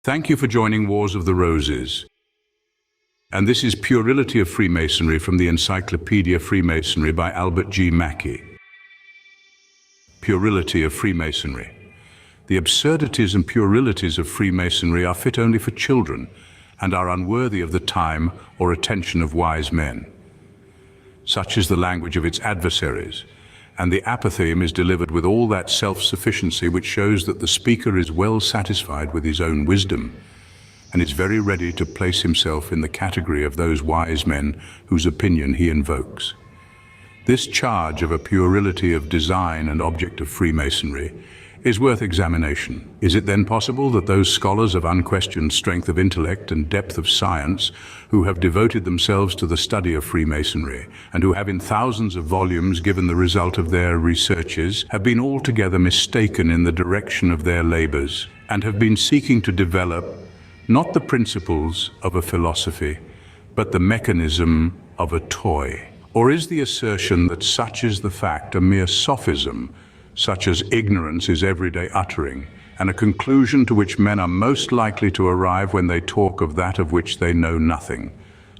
Thank you for joining Wars of the Roses. And this is Puerility of Freemasonry from the Encyclopedia of Freemasonry by Albert G. Mackey. Puerility of Freemasonry. The absurdities and puerilities of Freemasonry are fit only for children and are unworthy of the time or attention of wise men. Such is the language of its adversaries, and the apothegm is delivered with all that self-sufficiency which shows that the speaker is well satisfied with his own wisdom and is very ready to place himself in the category of those wise men whose opinion he invokes. This charge of a puerility of design and object of Freemasonry is worth examination. Is it then possible that those scholars of unquestioned strength of intellect and depth of science, who have devoted themselves to the study of Freemasonry, and who have in thousands of volumes given the result of their researches, have been altogether mistaken in the direction of their labors, and have been seeking to develop not the principles of a philosophy, but the mechanism of a toy? Or is the assertion that such is the fact a mere sophism, such as ignorance is everyday uttering, and a conclusion to which men are most likely to arrive when they talk of that of which they know nothing,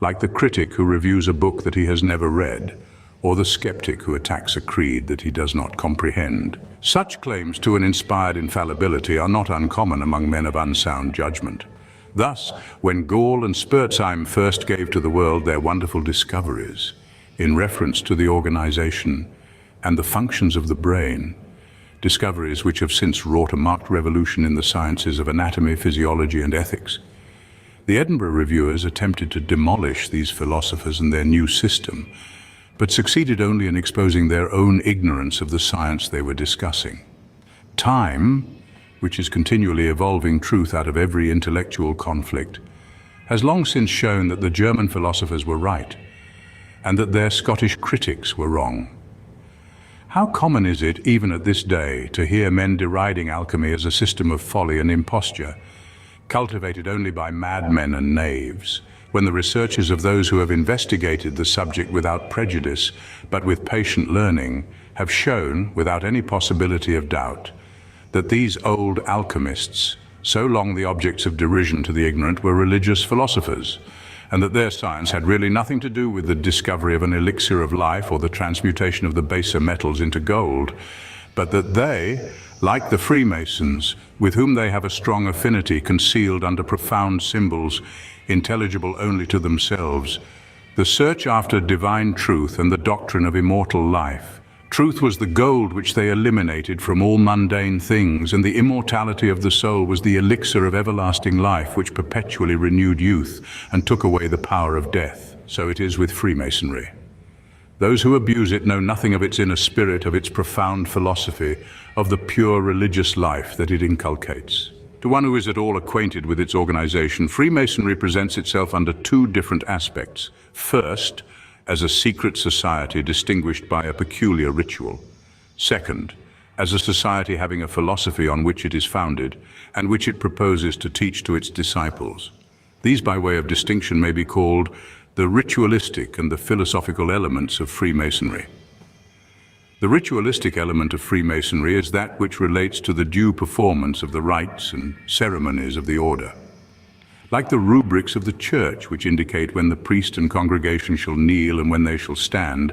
like the critic who reviews a book that he has never read, or the skeptic who attacks a creed that he does not comprehend? Such claims to an inspired infallibility are not uncommon among men of unsound judgment. Thus, when Gall and Spurzheim first gave to the world their wonderful discoveries in reference to the organization and the functions of the brain, discoveries which have since wrought a marked revolution in the sciences of anatomy, physiology, and ethics, the Edinburgh reviewers attempted to demolish these philosophers and their new system, but succeeded only in exposing their own ignorance of the science they were discussing. Time, which is continually evolving truth out of every intellectual conflict, has long since shown that the German philosophers were right, and that their Scottish critics were wrong. How common is it, even at this day, to hear men deriding alchemy as a system of folly and imposture, cultivated only by madmen and knaves, when the researches of those who have investigated the subject without prejudice, but with patient learning, have shown, without any possibility of doubt, that these old alchemists, so long the objects of derision to the ignorant, were religious philosophers, and that their science had really nothing to do with the discovery of an elixir of life or the transmutation of the baser metals into gold, but that they, like the Freemasons, with whom they have a strong affinity concealed under profound symbols, intelligible only to themselves, the search after divine truth and the doctrine of immortal life. Truth was the gold which they eliminated from all mundane things, and the immortality of the soul was the elixir of everlasting life which perpetually renewed youth and took away the power of death. So it is with Freemasonry. Those who abuse it know nothing of its inner spirit, of its profound philosophy, of the pure religious life that it inculcates. To one who is at all acquainted with its organization, Freemasonry presents itself under two different aspects. First, as a secret society distinguished by a peculiar ritual. Second, as a society having a philosophy on which it is founded and which it proposes to teach to its disciples. These, by way of distinction, may be called the ritualistic and the philosophical elements of Freemasonry. The ritualistic element of Freemasonry is that which relates to the due performance of the rites and ceremonies of the order. Like the rubrics of the church, which indicate when the priest and congregation shall kneel and when they shall stand,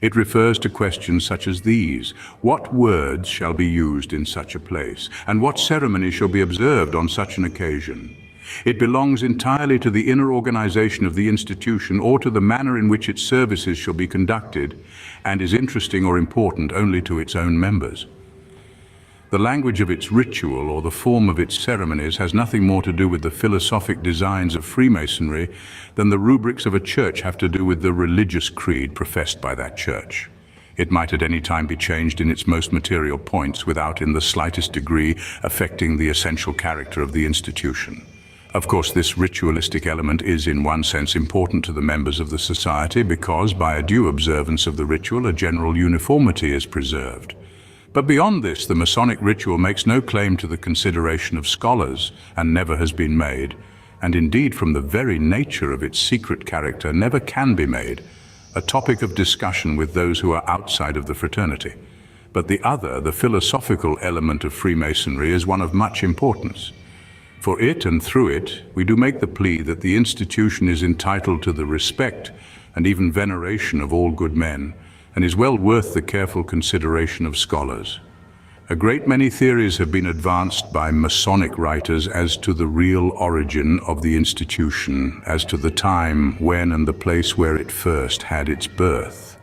it refers to questions such as these: what words shall be used in such a place, and what ceremony shall be observed on such an occasion? It belongs entirely to the inner organization of the institution or to the manner in which its services shall be conducted, and is interesting or important only to its own members. The language of its ritual or the form of its ceremonies has nothing more to do with the philosophic designs of Freemasonry than the rubrics of a church have to do with the religious creed professed by that church. It might at any time be changed in its most material points without in the slightest degree affecting the essential character of the institution. Of course, this ritualistic element is in one sense important to the members of the society because, by a due observance of the ritual, a general uniformity is preserved. But beyond this, the Masonic ritual makes no claim to the consideration of scholars, and never has been made, and indeed from the very nature of its secret character never can be made, a topic of discussion with those who are outside of the fraternity. But the other, the philosophical element of Freemasonry, is one of much importance. For it and through it, we do make the plea that the institution is entitled to the respect and even veneration of all good men, and is well worth the careful consideration of scholars. A great many theories have been advanced by Masonic writers as to the real origin of the institution, as to the time, when, and the place where it first had its birth.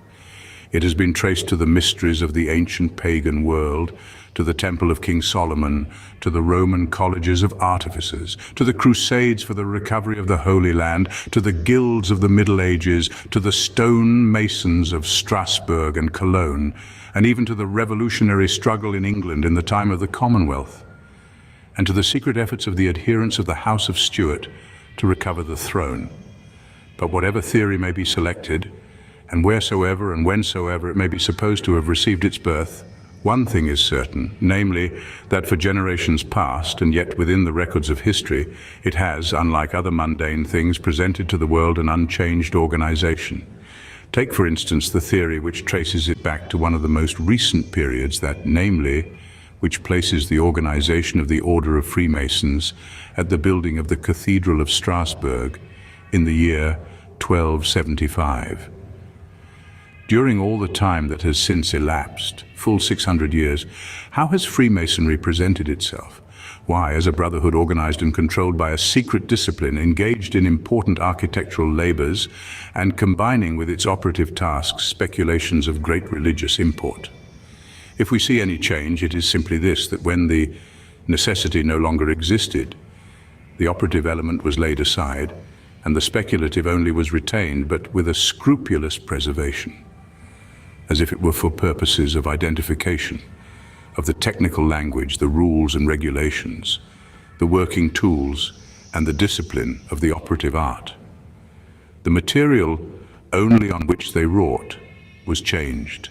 It has been traced to the mysteries of the ancient pagan world, to the Temple of King Solomon, to the Roman colleges of artificers, to the Crusades for the recovery of the Holy Land, to the guilds of the Middle Ages, to the stone masons of Strasbourg and Cologne, and even to the revolutionary struggle in England in the time of the Commonwealth, and to the secret efforts of the adherents of the House of Stuart to recover the throne. But whatever theory may be selected, and wheresoever and whensoever it may be supposed to have received its birth, one thing is certain, namely, that for generations past, and yet within the records of history, it has, unlike other mundane things, presented to the world an unchanged organization. Take, for instance, the theory which traces it back to one of the most recent periods, that, namely, which places the organization of the Order of Freemasons at the building of the Cathedral of Strasbourg in the year 1275. During all the time that has since elapsed, full 600 years, how has Freemasonry presented itself? Why, as a brotherhood organized and controlled by a secret discipline, engaged in important architectural labors, and combining with its operative tasks speculations of great religious import? If we see any change, it is simply this, that when the necessity no longer existed, the operative element was laid aside, and the speculative only was retained, but with a scrupulous preservation, as if it were for purposes of identification, of the technical language, the rules and regulations, the working tools, and the discipline of the operative art. The material only on which they wrought was changed.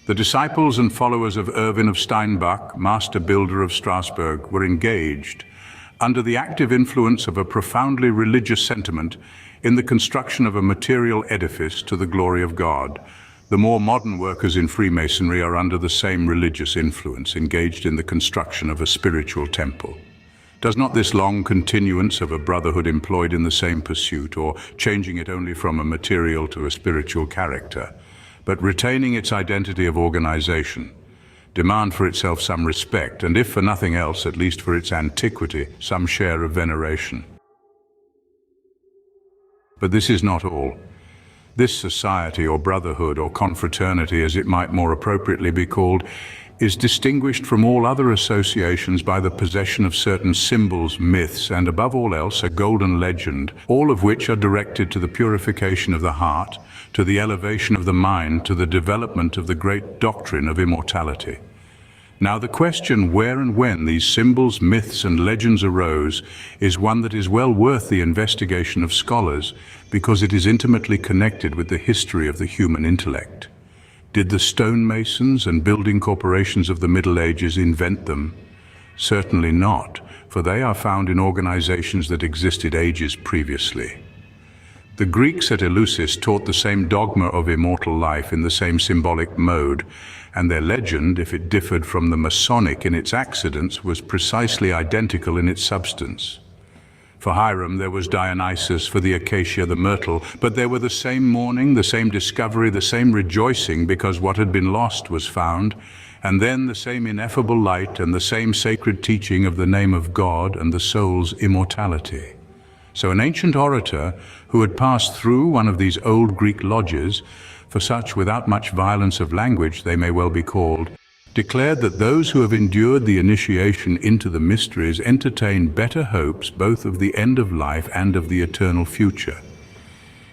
The disciples and followers of Erwin of Steinbach, master builder of Strasbourg, were engaged, under the active influence of a profoundly religious sentiment, in the construction of a material edifice to the glory of God. The more modern workers in Freemasonry are under the same religious influence, engaged in the construction of a spiritual temple. Does not this long continuance of a brotherhood employed in the same pursuit, or changing it only from a material to a spiritual character, but retaining its identity of organization, demand for itself some respect, and if for nothing else, at least for its antiquity, some share of veneration? But this is not all. This society, or brotherhood, or confraternity, as it might more appropriately be called, is distinguished from all other associations by the possession of certain symbols, myths, and above all else a golden legend, all of which are directed to the purification of the heart, to the elevation of the mind, to the development of the great doctrine of immortality. Now the question where and when these symbols, myths, and legends arose is one that is well worth the investigation of scholars, because it is intimately connected with the history of the human intellect. Did the stonemasons and building corporations of the Middle Ages invent them? Certainly not, for they are found in organizations that existed ages previously. The Greeks at Eleusis taught the same dogma of immortal life in the same symbolic mode, and their legend, if it differed from the Masonic in its accidents, was precisely identical in its substance. For Hiram there was Dionysus, for the acacia the myrtle, but there were the same mourning, the same discovery, the same rejoicing because what had been lost was found, and then the same ineffable light and the same sacred teaching of the name of God and the soul's immortality. So an ancient orator who had passed through one of these old Greek lodges, for such without much violence of language they may well be called, declared that those who have endured the initiation into the mysteries entertain better hopes both of the end of life and of the eternal future.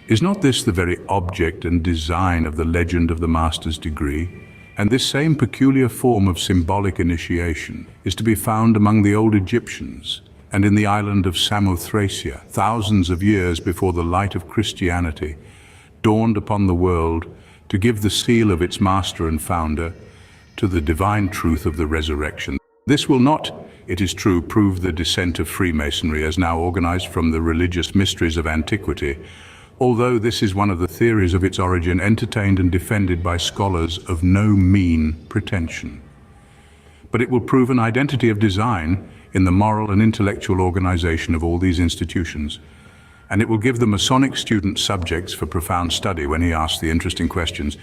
Is not this the very object and design of the legend of the master's degree? And this same peculiar form of symbolic initiation is to be found among the old Egyptians and in the island of Samothracia, thousands of years before the light of Christianity dawned upon the world to give the seal of its master and founder to the divine truth of the resurrection. This will not, it is true, prove the descent of Freemasonry as now organized from the religious mysteries of antiquity, although this is one of the theories of its origin entertained and defended by scholars of no mean pretension. But it will prove an identity of design in the moral and intellectual organization of all these institutions. And it will give the Masonic student subjects for profound study when he asks the interesting questions.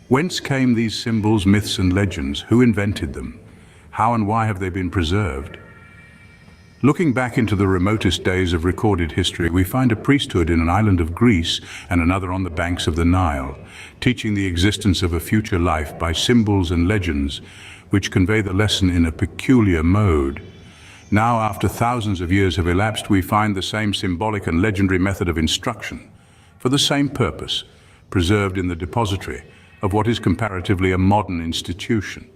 Whence came these symbols, myths, and legends? Who invented them? How and why have they been preserved? Looking back into the remotest days of recorded history, we find a priesthood in an island of Greece and another on the banks of the Nile, teaching the existence of a future life by symbols and legends, which convey the lesson in a peculiar mode. Now, after thousands of years have elapsed, we find the same symbolic and legendary method of instruction, for the same purpose, preserved in the depository of what is comparatively a modern institution.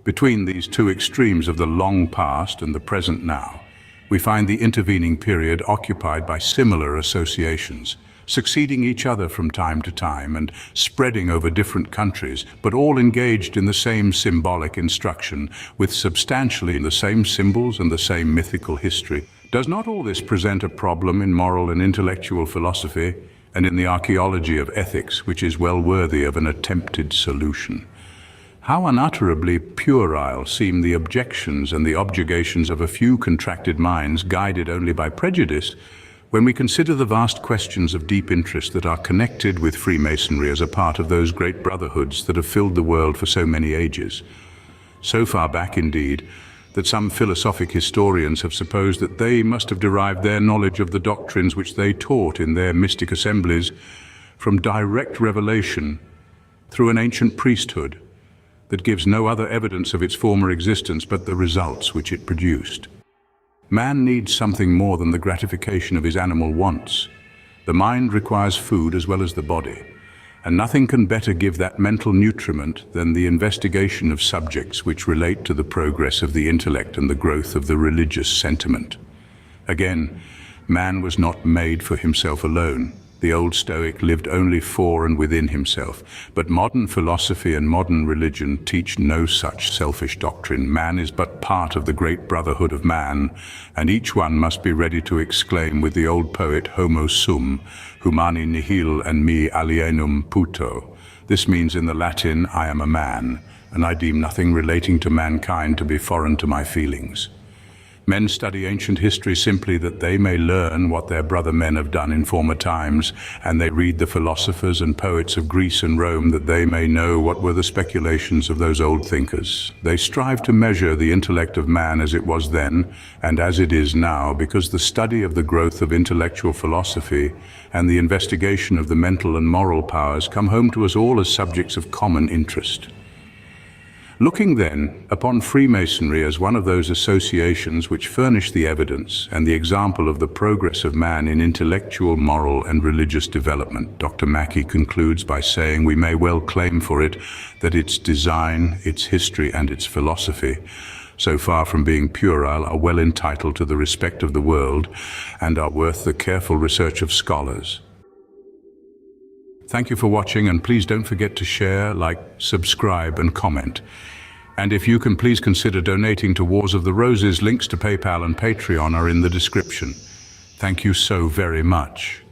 Between these two extremes of the long past and the present now, we find the intervening period occupied by similar associations, succeeding each other from time to time and spreading over different countries, but all engaged in the same symbolic instruction, with substantially the same symbols and the same mythical history. Does not all this present a problem in moral and intellectual philosophy and in the archaeology of ethics, which is well worthy of an attempted solution? How unutterably puerile seem the objections and the objurgations of a few contracted minds guided only by prejudice when we consider the vast questions of deep interest that are connected with Freemasonry as a part of those great brotherhoods that have filled the world for so many ages. So far back, indeed, that some philosophic historians have supposed that they must have derived their knowledge of the doctrines which they taught in their mystic assemblies from direct revelation through an ancient priesthood that gives no other evidence of its former existence but the results which it produced. Man needs something more than the gratification of his animal wants. The mind requires food as well as the body, and nothing can better give that mental nutriment than the investigation of subjects which relate to the progress of the intellect and the growth of the religious sentiment. Again, man was not made for himself alone. The old Stoic lived only for and within himself, but modern philosophy and modern religion teach no such selfish doctrine. Man is but part of the great brotherhood of man, and each one must be ready to exclaim with the old poet Homo sum, humani nihil and me alienum puto. This means in the Latin, I am a man, and I deem nothing relating to mankind to be foreign to my feelings. Men study ancient history simply that they may learn what their brother men have done in former times, and they read the philosophers and poets of Greece and Rome that they may know what were the speculations of those old thinkers. They strive to measure the intellect of man as it was then and as it is now, because the study of the growth of intellectual philosophy and the investigation of the mental and moral powers come home to us all as subjects of common interest. Looking then upon Freemasonry as one of those associations which furnish the evidence and the example of the progress of man in intellectual, moral, and religious development, Dr. Mackey concludes by saying we may well claim for it that its design, its history, and its philosophy, so far from being puerile, are well entitled to the respect of the world and are worth the careful research of scholars. Thank you for watching, and please don't forget to share, like, subscribe, and comment. And if you can, please consider donating to Wars of the Roses. Links to PayPal and Patreon are in the description. Thank you so very much.